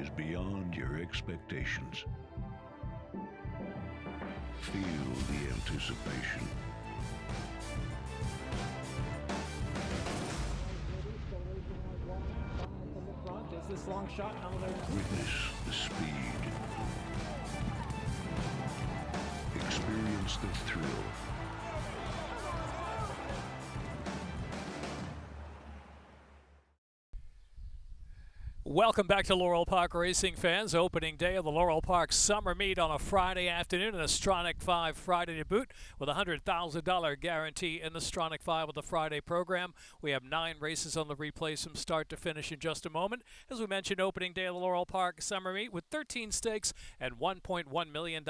is beyond your expectations. Feel the anticipation. Is this long shot out there? Witness the speed. Experience the thrill. Welcome back to Laurel Park Racing fans. Opening day of the Laurel Park Summer Meet on a Friday afternoon, and a Stronach 5 Friday to boot with a $100,000 guarantee in the Stronach 5 of the Friday program. We have 9 races on the replays from start to finish in just a moment. As we mentioned, opening day of the Laurel Park Summer Meet with 13 stakes and $1.1 million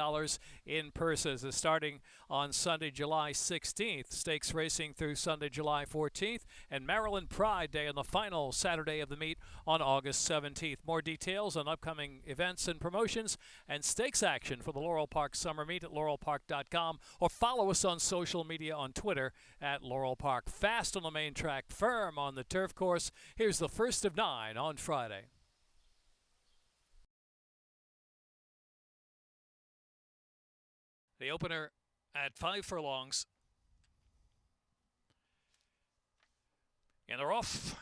in purses. Starting on Sunday, July 16th. Stakes racing through Sunday, July 14th, and Maryland Pride Day on the final Saturday of the meet on August 17th. More details on upcoming events and promotions and stakes action for the Laurel Park Summer Meet at laurelpark.com, or follow us on social media on Twitter at Laurel Park. Fast on the main track, firm on the turf course. Here's the first of 9 on Friday. The opener at 5 furlongs. And they're off.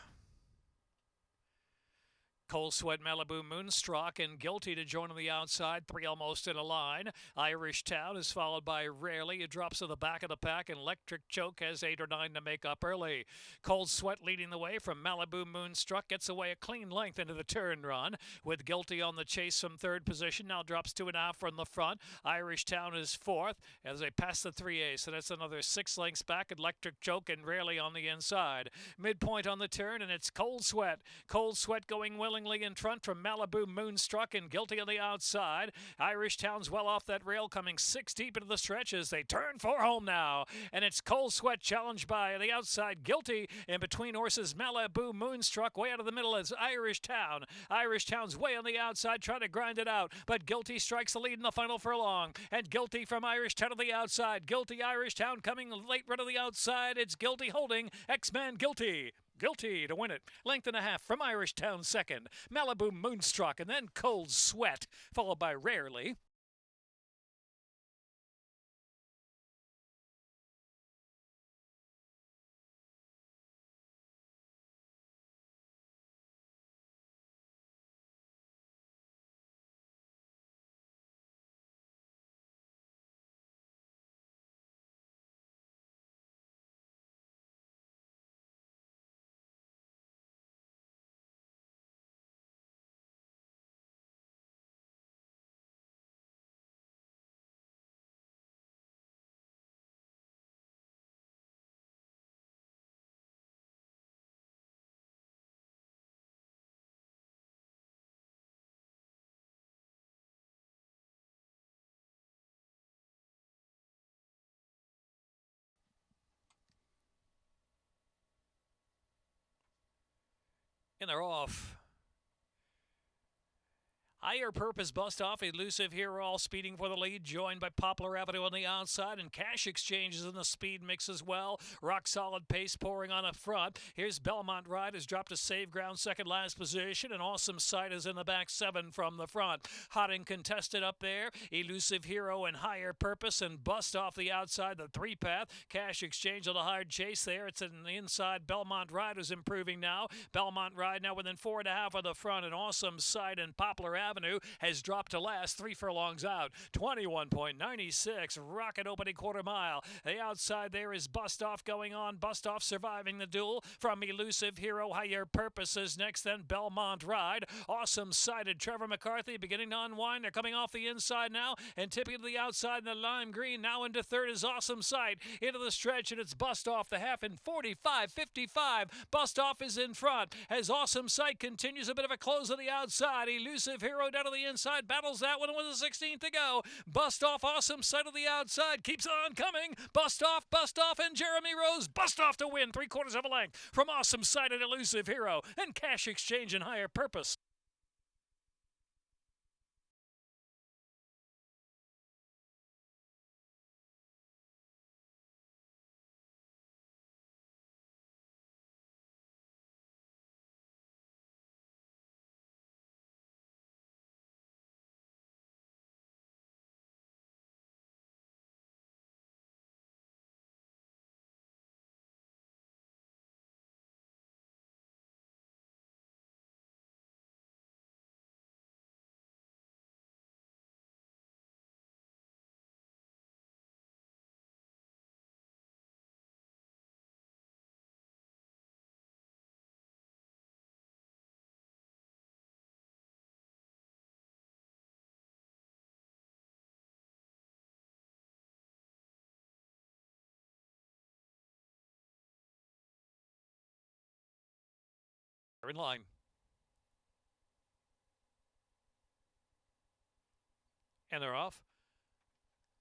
Cold Sweat, Malibu, Moonstruck, and Guilty to join on the outside. 3 almost in a line. Irish Town is followed by Rarely. It drops to the back of the pack, and Electric Choke has 8 or 9 to make up early. Cold Sweat leading the way from Malibu, Moonstruck. Gets away a clean length into the turn run, with Guilty on the chase from 3rd position. Now drops 2.5 from the front. Irish Town is 4th as they pass the 3A, so that's another 6 lengths back. Electric Choke and Rarely on the inside. Midpoint on the turn, and it's Cold Sweat. Cold Sweat going willingly in front from Malibu, Moonstruck, and Guilty on the outside. Irish Town's well off that rail, coming 6 deep into the stretch as they turn for home now. And it's Cold Sweat challenged by the outside Guilty. In between horses, Malibu, Moonstruck. Way out of the middle is Irish Town. Irish Town's way on the outside trying to grind it out, but Guilty strikes the lead in the final furlong. And Guilty from Irish Town to the outside. Guilty, Irish Town coming late right to the outside. It's Guilty holding. X-Man Guilty. Guilty to win it. Length and a half from Irish Town second. Malibu, Moonstruck, and then Cold Sweat, followed by Rarely. And they're off. Higher Purpose bust off. Elusive Hero all speeding for the lead, joined by Poplar Avenue on the outside, and Cash Exchanges in the speed mix as well. Rock Solid Pace pouring on up front. Here's Belmont Ride has dropped to save ground, second last position, and Awesome Sight is in the back, 7 from the front. Hot and contested up there. Elusive Hero and Higher Purpose, and bust off the outside, the 3-path. Cash Exchange on the hard chase there. It's in the inside. Belmont Ride is improving now. Belmont Ride now within 4.5 of the front, and Awesome Sight and Poplar Avenue has dropped to last, 3 furlongs out. 21.96, rocket opening quarter mile. The outside there is Bust Off going on. Bust Off surviving the duel from Elusive Hero. Higher Purposes next, then Belmont Ride. Awesome Sighted Trevor McCarthy beginning to unwind. They're coming off the inside now and tipping to the outside in the lime green. Now into third is Awesome Sight into the stretch, and it's Bust Off the half in 45.55. Bust Off is in front as Awesome Sight continues a bit of a close on the outside. Elusive Hero down to the inside, battles that one with a 16th to go. Bust Off, Awesome Sight of the outside, keeps on coming. Bust Off, and Jeremy Rose. Bust Off to win, 3/4 of a length from Awesome Sight and Elusive Hero, and Cash Exchange and Higher Purpose. They're in line. And they're off.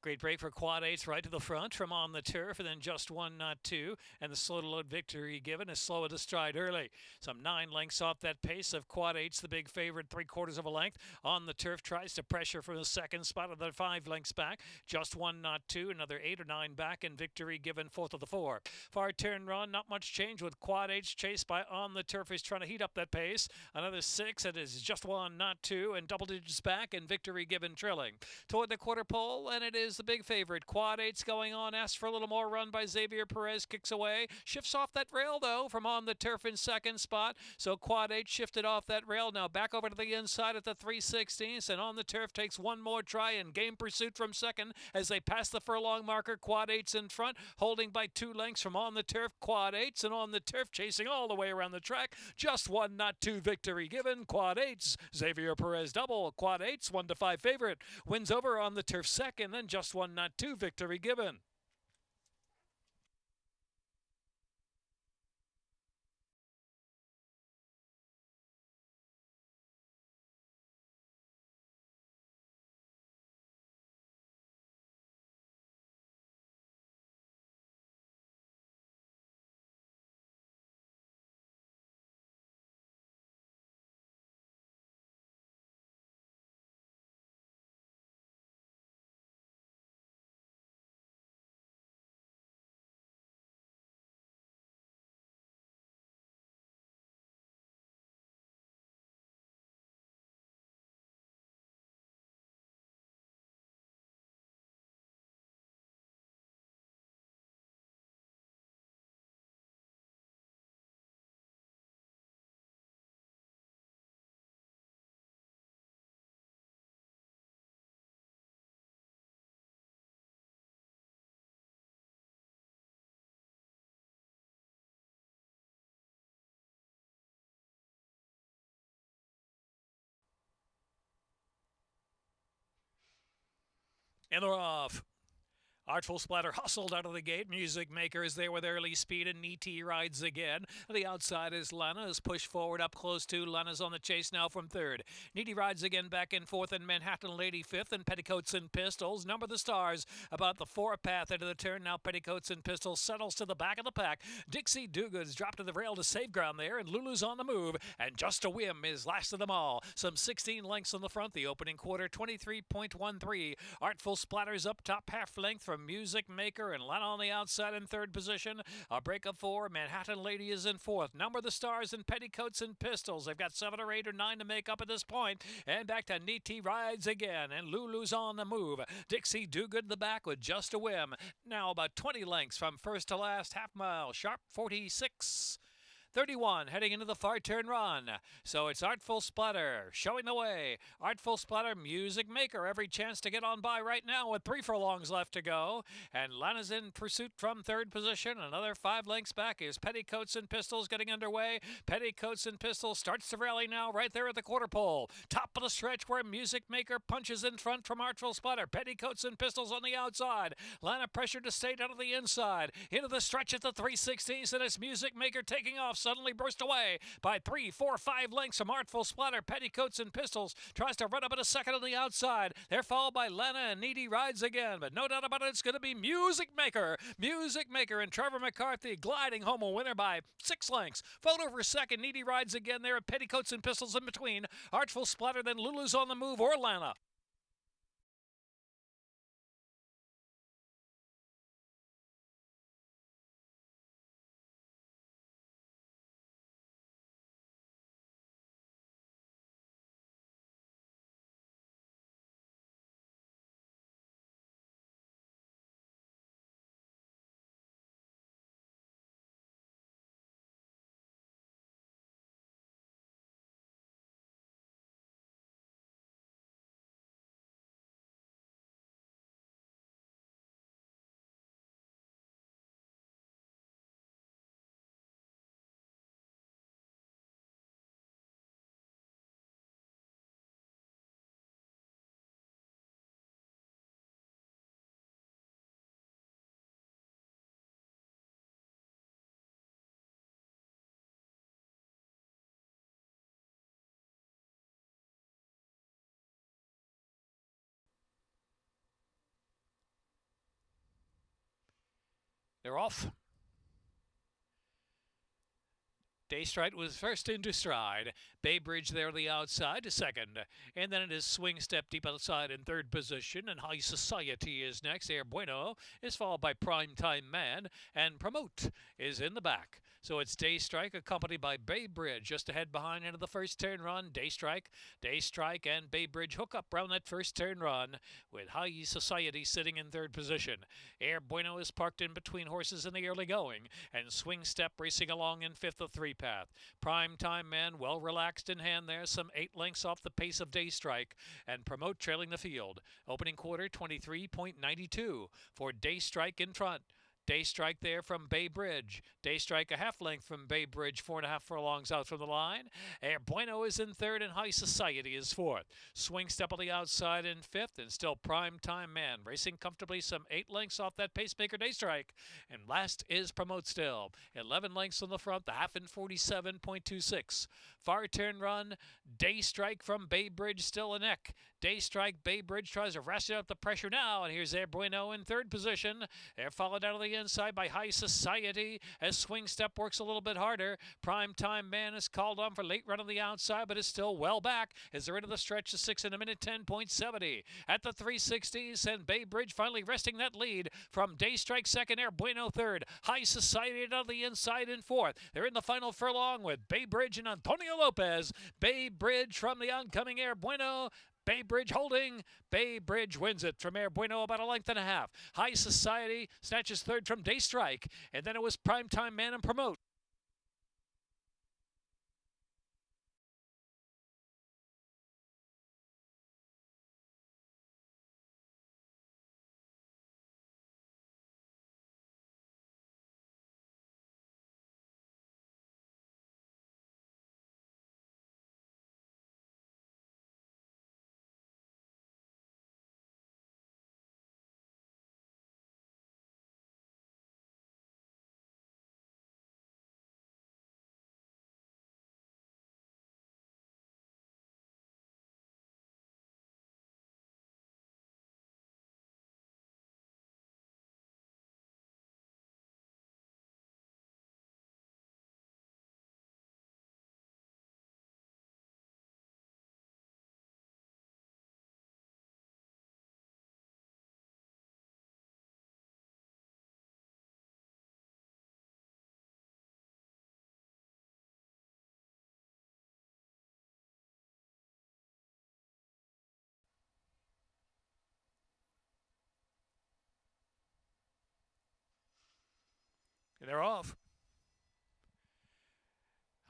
Great break for quad eights right to the front from on the turf, and then just one, not two. And the slow to load Victory Given is slow at the stride early. Some 9 lengths off that pace of quad eights, the big favorite, 3/4 of a length. On the turf, tries to pressure from the second spot of the 5 lengths back. Just one, not two. Another 8 or 9 back, and Victory Given fourth of the 4. Far turn run, not much change with quad eights chased by On the Turf is trying to heat up that pace. Another 6, it is just one, not two, and double digits back, and Victory Given trilling. Toward the quarter pole, and it is the big favorite. Quad eight's going on. Asks for a little more run by Xavier Perez. Kicks away. Shifts off that rail, though, from On the Turf in second spot. So quad eight shifted off that rail. Now back over to the inside at the 3/16, and On the Turf takes one more try in game pursuit from second as they pass the furlong marker. Quad eight's in front, holding by 2 lengths from On the Turf. Quad eight's and On the Turf chasing all the way around the track. Just one, not two. Victory Given. Quad eight's Xavier Perez double. Quad eight's 1-5 favorite. Wins over On the Turf second, then just one, not two. Victory Given. And they're off. Artful Splatter hustled out of the gate. Music Maker is there with early speed, and E.T. rides again. The outside is Lana, is pushed forward up close to. Lana's on the chase now from third. Needy rides again back in fourth, and Manhattan Lady fifth, and Petticoats and Pistols number the stars about the 4 path into the turn. Now Petticoats and Pistols settles to the back of the pack. Dixie Doogood's dropped to the rail to save ground there, and Lulu's on the move, and Just a Whim is last of them all. Some 16 lengths on the front. The opening quarter, 23.13. Artful Splatters up top, half length from Music Maker, and Lana on the outside in third position. A break of 4. Manhattan Lady is in fourth. Number the stars and Petticoats and Pistols. They've got 7 or 8 or 9 to make up at this point. And back to Niti rides again, and Lulu's on the move. Dixie Doogood the back with Just a Whim. Now about 20 lengths from first to last, half mile, sharp 46:31 heading into the far turn run. So it's Artful Splatter showing the way. Artful Splatter, Music Maker, every chance to get on by right now with 3 furlongs left to go. And Lana's in pursuit from third position. Another 5 lengths back is Petticoats and Pistols getting underway. Petticoats and Pistols starts to rally now right there at the quarter pole. Top of the stretch where Music Maker punches in front from Artful Splatter. Petticoats and Pistols on the outside. Lana pressured to stay down to the inside. Into the stretch at the 3/16, and it's Music Maker taking off. Suddenly burst away by 3, 4, 5 lengths from Artful Splatter. Petticoats and Pistols tries to run up at a second on the outside. They're followed by Lana, and Needy rides again, but no doubt about it, it's going to be Music Maker. Music Maker and Trevor McCarthy gliding home a winner by 6 lengths. Photo for second. Needy rides again there at Petticoats and Pistols in between. Artful Splatter, then Lulu's on the move, or Lana. They're off. Daystrite was first into stride. Bay Bridge there on the outside to second. And then it is Swing Step deep outside in third position. And High Society is next. Air Bueno is followed by Primetime Man. And Promote is in the back. So it's Daystrike accompanied by Bay Bridge just ahead behind into the first turn run. Daystrike and Bay Bridge hook up round that first turn run with High Society sitting in third position. Air Bueno is parked in between horses in the early going. And Swing Step racing along in fifth of three path. Prime Time Man well relaxed in hand there, some 8 lengths off the pace of Daystrike, and Promote trailing the field. Opening quarter 23.92 for Daystrike in front. Daystrike there from Bay Bridge. Daystrike a half length from Bay Bridge, 4.5 furlongs out from the line. Air Bueno is in third and High Society is fourth. Swing Step on the outside in fifth and still Prime Time Man racing comfortably some 8 lengths off that pacemaker Daystrike. And last is Promote still. 11 lengths on the front, the half in 47.26. Far turn run, Daystrike from Bay Bridge still a neck. Daystrike, Bay Bridge tries to ratchet up the pressure now, and here's Air Bueno in third position. They're followed out of the inside by High Society as Swing Step works a little bit harder. Prime Time Man is called on for late run on the outside, but is still well back as they're into the stretch to 6 in a minute 10.70. At the 360s, and Bay Bridge finally resting that lead from Daystrike second, Air Bueno third. High Society out of the inside in fourth. They're in the final furlong with Bay Bridge and Antonio Lopez. Bay Bridge from the oncoming Air Bueno. Bay Bridge holding. Bay Bridge wins it from Air Bueno about a length and a half. High Society snatches third from Daystrike. And then it was Primetime Man and Promote. And they're off.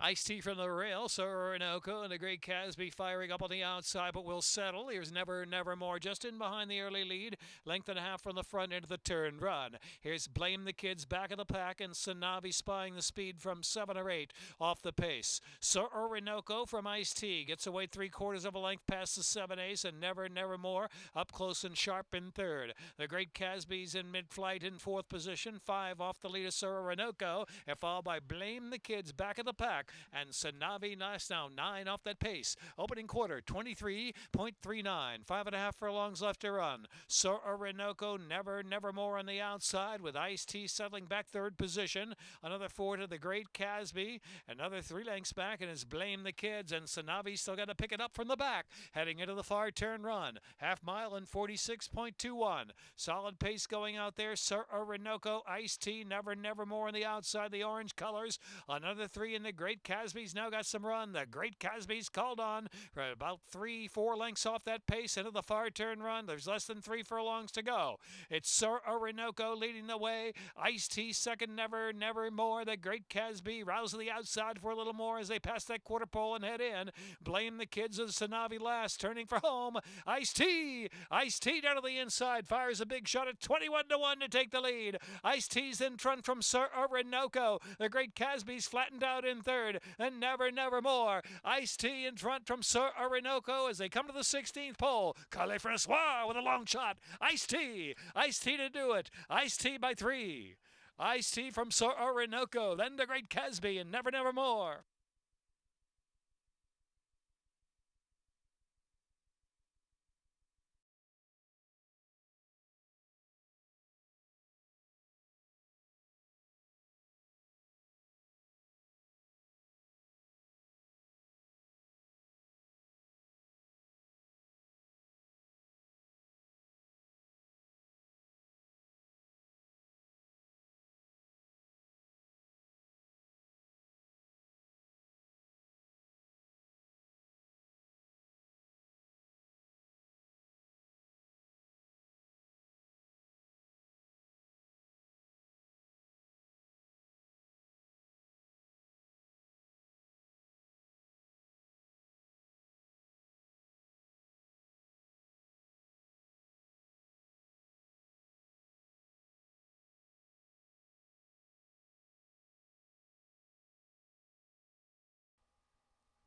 Ice-T from the rail, so Orinoco and the Great Casby firing up on the outside, but will settle. Here's Nevermore just in behind the early lead. Length and a half from the front into the turn run. Here's Blame the Kids back of the pack, and Sanavi spying the speed from 7 or 8 off the pace. So Orinoco from Ice-T gets away 3/4 of a length past the 7 ace, and Nevermore up close and sharp in third. The Great Casby's in mid-flight in fourth position, 5 off the leader, Sir Orinoco, and followed by Blame the Kids back of the pack. And Sanavi nice now 9 off that pace. Opening quarter 23.39. 5.5 furlongs left to run. Sir Orinoco Nevermore on the outside with Ice-T settling back third position. Another 4 to the Great Casby. Another 3 lengths back and it's Blame the Kids, and Sanavi still got to pick it up from the back. Heading into the far turn run. Half mile in 46.21. Solid pace going out there. Sir Orinoco, Ice-T, Nevermore on the outside. The orange colors. Another 3 in the Great Casby's now got some run. The Great Casby's called on for about 3-4 lengths off that pace into the far turn run. There's less than 3 furlongs to go. It's Sir Orinoco leading the way. Ice-T second, Nevermore. The Great Casby rouse to the outside for a little more as they pass that quarter pole and head in. Blame the Kids of Sanavi last, turning for home. Ice-T down to the inside, fires a big shot at 21-1 to take the lead. Ice-T's in front from Sir Orinoco. The Great Casby's flattened out in third, and Nevermore. Ice-T in front from Sir Orinoco as they come to the 16th pole. Carle Francois with a long shot. Ice-T to do it. Ice-T by 3. Ice-T from Sir Orinoco, then the Great Casby and Nevermore.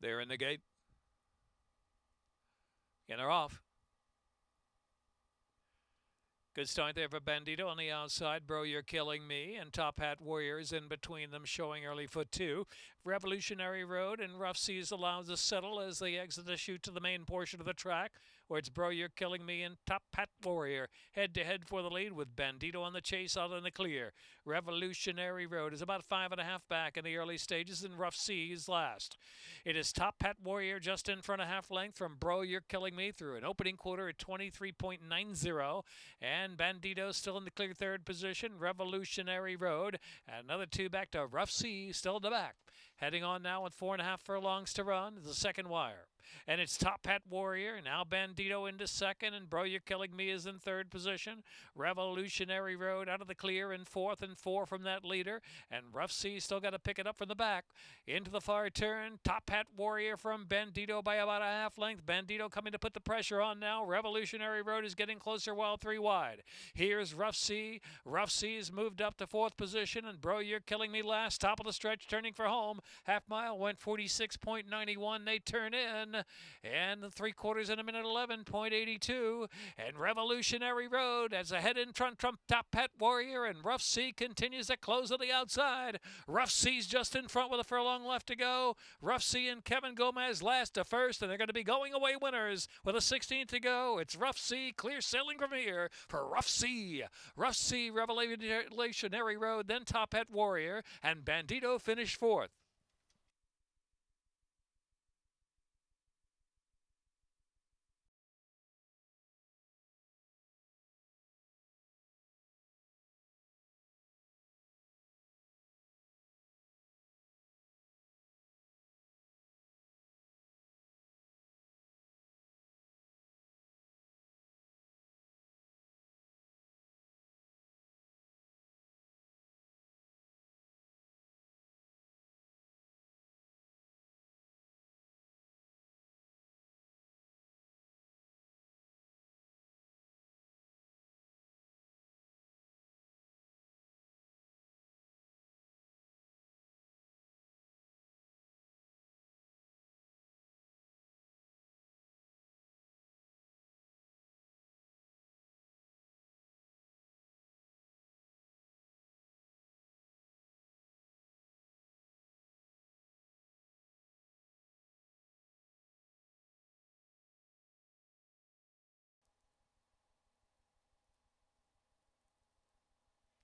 They're in the gate. And they're off. Good start there for Bandito on the outside. Bro, You're Killing Me. And Top Hat Warriors in between them, showing early foot two. Revolutionary Road and Rough Seas allows to settle as they exit the chute to the main portion of the track, where it's Bro, You're Killing Me and Top Hat Warrior head to head for the lead, with Bandito on the chase out in the clear. Revolutionary Road is about 5.5 back in the early stages, and Rough Seas last. It is Top Hat Warrior just in front of half length from Bro, You're Killing Me through an opening quarter at 23.90, and Bandito still in the clear third position. Revolutionary Road, another two back to Rough Seas, still in the back. Heading on now with 4.5 furlongs to run, the second wire. And it's Top Hat Warrior, now Bandito into second, and Bro, You're Killing Me is in third position. Revolutionary Road out of the clear in fourth, and 4 from that leader. And Rough Sea still got to pick it up from the back. Into the far turn, Top Hat Warrior from Bandito by about a half length. Bandito coming to put the pressure on now. Revolutionary Road is getting closer while 3 wide. Here's Rough Sea. Rough Sea's moved up to fourth position, and Bro, You're Killing Me last. Top of the stretch, turning for home. Half mile went 46.91. They turn in, and the 3/4 in a minute 11.82. And Revolutionary Road as ahead in front from Top Hat Warrior, and Rough Sea continues to close on the outside. Rough Sea's just in front with a furlong left to go. Rough Sea and Kevin Gomez last to first, and they're going to be going away winners with a 16th to go. It's Rough Sea clear sailing from here for Rough Sea. Rough Sea, Revolutionary Road, then Top Hat Warrior, and Bandito finished fourth.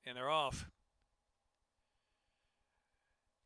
And they're off.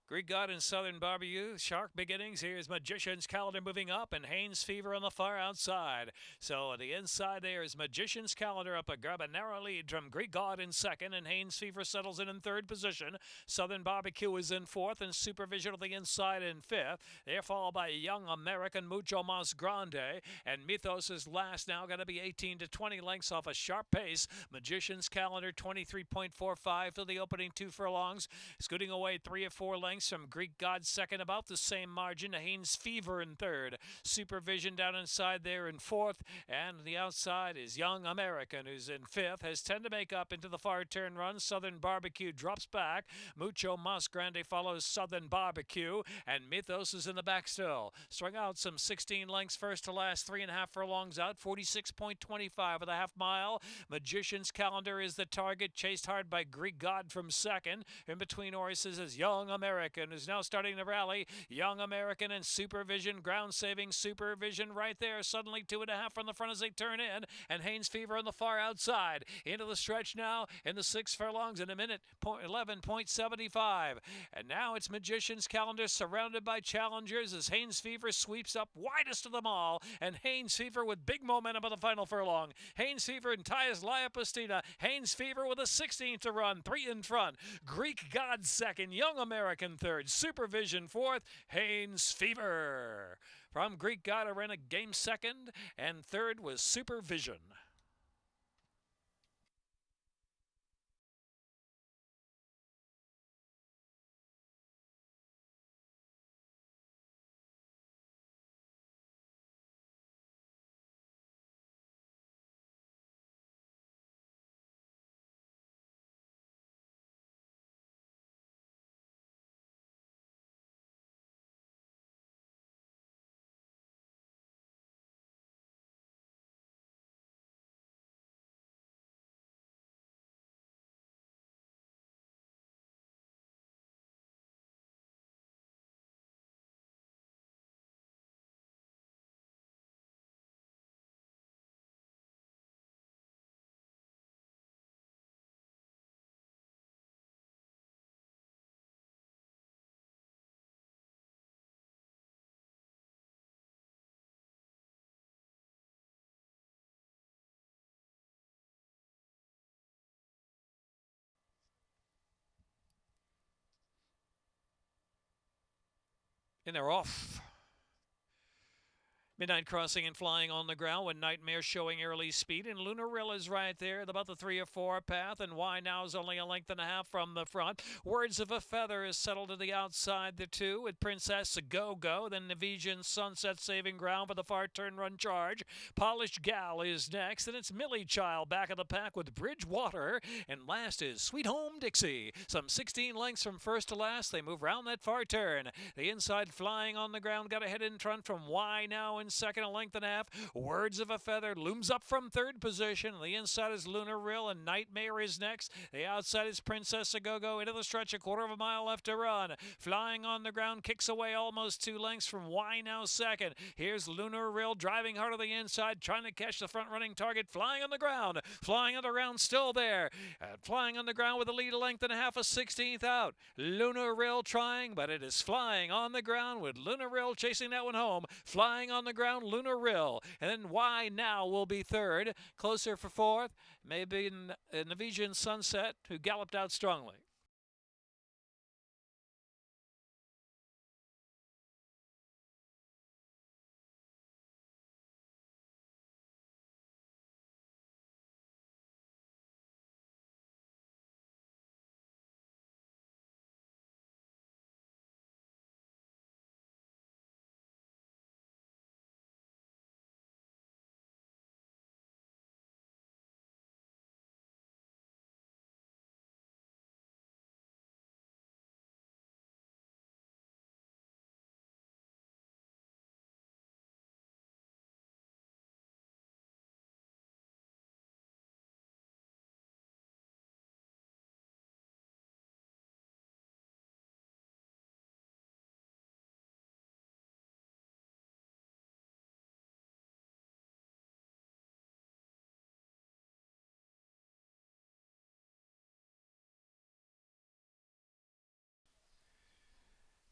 Greek God and Southern Barbecue, Shark Beginnings. Here's Magician's Calendar moving up, and Haynes Fever on the far outside. So on the inside there is Magician's Calendar up a grab a narrow lead from Greek God in second, and Haynes Fever settles in third position. Southern Barbecue is in fourth, and Supervision on the inside in fifth. They're followed by Young American, Mucho Mas Grande, and Mythos is last, now going to be 18 to 20 lengths off a sharp pace. Magician's Calendar 23.45 for the opening 2 furlongs, scooting away 3 or 4 lengths from Greek God second, about the same margin. Haynes Fever in third. Supervision down inside there in fourth, and the outside is Young American, who's in fifth. Has 10 to make up into the far turn run. Southern Barbecue drops back. Mucho Mas Grande follows Southern Barbecue, and Mythos is in the back still. Swing out some 16 lengths first to last, 3.5 furlongs out, 46.25 with a half mile. Magician's Calendar is the target, chased hard by Greek God from second. In between horses is Young American, who's now starting the rally. Young American and Supervision, ground-saving Supervision right there. Suddenly 2.5 from the front as they turn in, and Haynes Fever on the far outside. Into the stretch now in the 6 furlongs in a minute 11.75. And now it's Magician's Calendar surrounded by challengers as Haynes Fever sweeps up widest of them all, and Haynes Fever with big momentum on the final furlong. Haynes Fever and Tyus Liapastina. Haynes Fever with a 16th to run, 3 in front. Greek God second, Young American third, Supervision fourth, Haynes Fever. From Greek God Arena, game second, and third was Supervision. And they're off. Midnight Crossing and Flying on the Ground with Nightmare showing early speed, and Lunar is right there at about the 3 or 4 path, and Why Now is only a length and a half from the front. Words of a Feather is settled to the outside, the 2, with Princess Go-Go, then Nevesian Sunset saving ground for the far turn run charge. Polished Gal is next, and it's Millie Child back of the pack with Bridgewater, and last is Sweet Home Dixie. Some 16 lengths from first to last, they move round that far turn. The inside Flying on the Ground got ahead in front from Why Now in second, a length and a half. Words of a Feather looms up from third position. The inside is Lunar Rill, and Nightmare is next. The outside is Princess Go-Go. Into the stretch, a quarter of a mile left to run. Flying on the Ground kicks away almost 2 lengths from Why Now second. Here's Lunar Rill driving hard to the inside, trying to catch the front running target. Flying on the Ground. Flying on the Ground still there. Flying on the Ground with a lead, a length and a half, a 16th out. Lunar Rill trying, but it is Flying on the Ground with Lunar Rill chasing that one home. Flying on the Ground, Lunar Rill, and then Why Now will be third. Closer for fourth, maybe Nevesian Sunset, who galloped out strongly.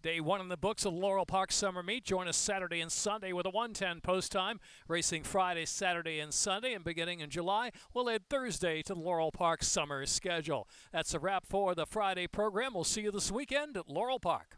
Day 1 in the books of Laurel Park Summer Meet. Join us Saturday and Sunday with a 1:10 post time. Racing Friday, Saturday, and Sunday. And beginning in July, we'll add Thursday to the Laurel Park Summer schedule. That's a wrap for the Friday program. We'll see you this weekend at Laurel Park.